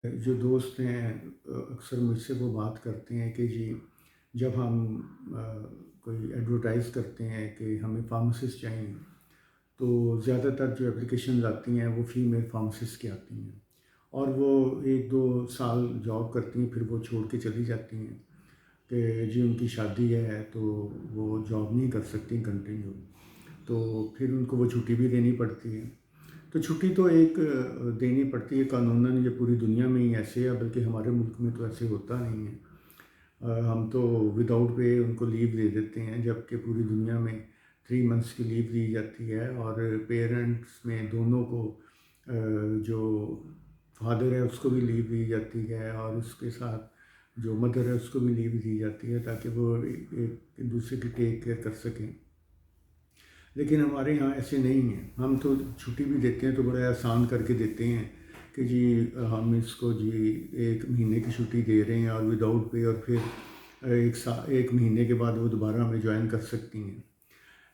جو دوست ہیں اکثر مجھ سے وہ بات کرتے ہیں کہ جی جب ہم کوئی ایڈورٹائز کرتے ہیں کہ ہمیں فارماسسٹ چاہیے تو زیادہ تر جو اپلیکیشنز آتی ہیں وہ فیمیل فارماسسٹ کی آتی ہیں اور وہ 1-2 سال جاب کرتی ہیں، پھر وہ چھوڑ کے چلی جاتی ہیں کہ جی ان کی شادی ہے تو وہ جاب نہیں کر سکتی کنٹینیو، تو پھر ان کو وہ چھٹی بھی دینی پڑتی ہے۔ تو چھٹی تو ایک دینی پڑتی ہے قانوناً، یہ پوری دنیا میں ہی ایسے ہے، بلکہ ہمارے ملک میں تو ایسے ہوتا نہیں ہے۔ ہم تو وداؤٹ پے ان کو لیو دے دیتے ہیں، جبکہ پوری دنیا میں 3 منتھس کی لیو دی جاتی ہے، اور پیرنٹس میں دونوں کو جو فادر ہے اس کو بھی لیو دی جاتی ہے اور اس کے ساتھ جو مدر ہے اس کو بھی لیو دی جاتی ہے تاکہ وہ ایک دوسرے کی ٹیک کیئر کر سکیں۔ لیکن ہمارے یہاں ایسے نہیں ہیں، ہم تو چھٹی بھی دیتے ہیں تو بڑے آسان کر کے دیتے ہیں کہ جی ہم اس کو جی 1 مہینے کی چھٹی دے رہے ہیں اور وداؤٹ پے، اور پھر 1 مہینے کے بعد وہ دوبارہ ہمیں جوائن کر سکتی ہیں۔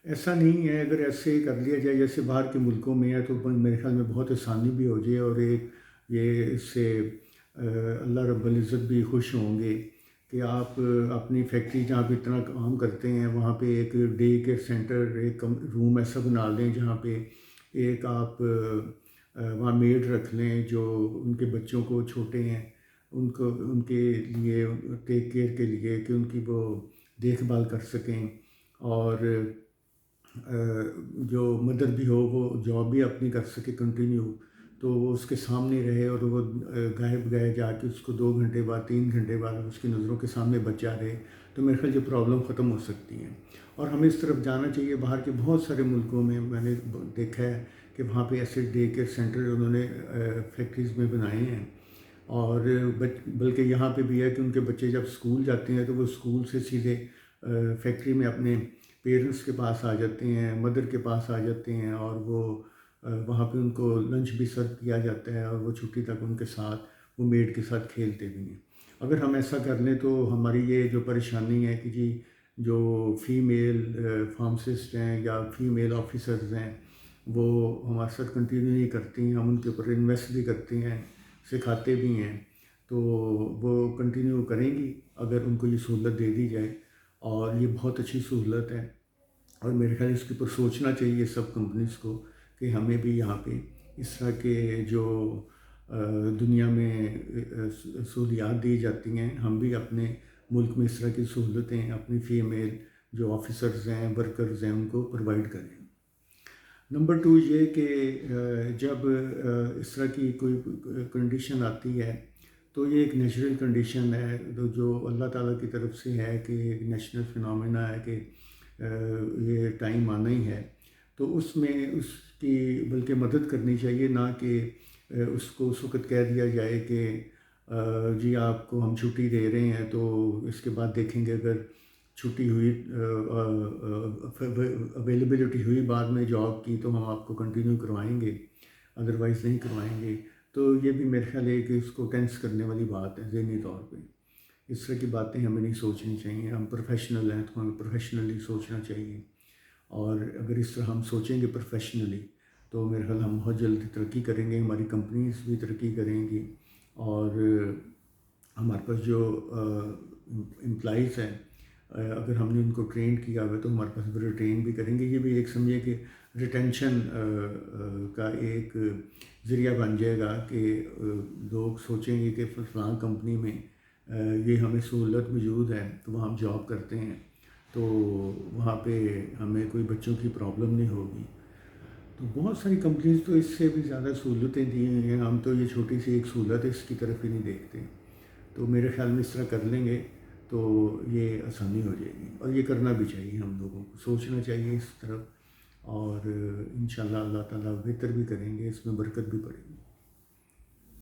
ایسا نہیں ہے، اگر ایسے کر لیا جائے جیسے باہر کے ملکوں میں ہے تو میرے خیال میں بہت آسانی بھی ہو جائے، اور ایک یہ اس سے اللہ رب العزت بھی خوش ہوں گے کہ آپ اپنی فیکٹری جہاں پہ اتنا کام کرتے ہیں وہاں پہ ایک ڈے کیئر سینٹر، ایک روم ایسا بنا لیں جہاں پہ ایک آپ وہاں میڈ رکھ لیں جو ان کے بچوں کو چھوٹے ہیں ان کو ان کے لیے ٹیک کیئر کے لیے کہ ان کی وہ دیکھ بھال کر سکیں، اور جو مدر بھی ہو وہ جاب بھی اپنی کر سکے کنٹینیو، تو وہ اس کے سامنے رہے اور وہ گاہے بگاہے جا کے اس کو 2 گھنٹے بعد 3 گھنٹے بعد اس کی نظروں کے سامنے بچہ رہے، تو میرے خیال یہ پرابلم ختم ہو سکتی ہیں۔ اور ہمیں اس طرف جانا چاہیے، باہر کے بہت سارے ملکوں میں نے دیکھا ہے کہ وہاں پہ ایسے ڈے کیئر سینٹر انہوں نے فیکٹریز میں بنائے ہیں، اور بلکہ یہاں پہ بھی ہے کہ ان کے بچے جب اسکول جاتے ہیں تو وہ اسکول سے سیدھے فیکٹری میں اپنے پیرنٹس کے پاس آ جاتے ہیں، مدر کے پاس آ جاتے ہیں، اور وہ وہاں پہ ان کو لنچ بھی سرو کیا جاتا ہے، اور وہ چھٹی تک ان کے ساتھ وہ میڈ کے ساتھ کھیلتے بھی ہیں۔ اگر ہم ایسا کر لیں تو ہماری یہ جو پریشانی ہے کہ جی جو فیمیل فارماسسٹ ہیں یا فیمیل آفیسرز ہیں وہ ہمارے ساتھ کنٹینیو نہیں کرتی ہیں، ہم ان کے اوپر انویسٹ بھی کرتے ہیں، سکھاتے بھی ہیں، تو وہ کنٹینیو کریں گی اگر ان کو یہ سہولت دے دی جائے، اور یہ بہت اچھی سہولت ہے، اور میرے خیال اس کے اوپر سوچنا چاہیے سب کمپنیز کو کہ ہمیں بھی یہاں پہ اس طرح کے جو دنیا میں سہولیات دی جاتی ہیں ہم بھی اپنے ملک میں اس طرح کی سہولتیں اپنی فیمیل جو آفیسرز ہیں ورکرز ہیں ان کو پرووائڈ کریں۔ نمبر 2 یہ کہ جب اس طرح کی کوئی کنڈیشن آتی ہے تو یہ ایک نیچرل کنڈیشن ہے جو اللہ تعالیٰ کی طرف سے ہے کہ ایک نیشنل فنومینا ہے کہ یہ ٹائم آنا ہی ہے، تو اس میں اس کی بلکہ مدد کرنی چاہیے، نہ کہ اس کو اس وقت کہہ دیا جائے کہ جی آپ کو ہم چھٹی دے رہے ہیں تو اس کے بعد دیکھیں گے اگر چھٹی ہوئی اویلیبلٹی ہوئی بعد میں جاب کی تو ہم آپ کو کنٹینیو کروائیں گے، ادروائز نہیں کروائیں گے۔ تو یہ بھی میرے خیال ہے کہ اس کو ٹینس کرنے والی بات ہے ذہنی طور پہ، اس طرح کی باتیں ہمیں نہیں سوچنی چاہیے، ہم پروفیشنل ہیں تو ہمیں پروفیشنلی سوچنا چاہیے، اور اگر اس طرح ہم سوچیں گے پروفیشنلی تو میرے خیال ہم بہت جلدی ترقی کریں گے، ہماری کمپنیز بھی ترقی کریں گی، اور ہمارے پاس جو امپلائیز ہیں اگر ہم نے ان کو ٹرین کیا ہوا تو ہمارے پاس ریٹین بھی کریں گے، یہ بھی ایک سمجھے کہ ریٹینشن کا ایک ذریعہ بن جائے گا کہ لوگ سوچیں گے کہ فلاں کمپنی میں یہ ہمیں سہولت موجود ہے تو وہاں ہم جاب کرتے ہیں تو وہاں پہ ہمیں کوئی بچوں کی پرابلم نہیں ہوگی۔ تو بہت ساری کمپنیز تو اس سے بھی زیادہ سہولتیں دی ہوئی ہیں، ہم تو یہ چھوٹی سی ایک سہولت ہے اس کی طرف ہی نہیں دیکھتے، تو میرے خیال میں اس طرح کر لیں گے تو یہ آسانی ہو جائے گی، اور یہ کرنا بھی چاہیے، ہم لوگوں کو سوچنا چاہیے اس طرف، اور انشاءاللہ اللہ تعالیٰ بہتر بھی کریں گے، اس میں برکت بھی پڑے گی۔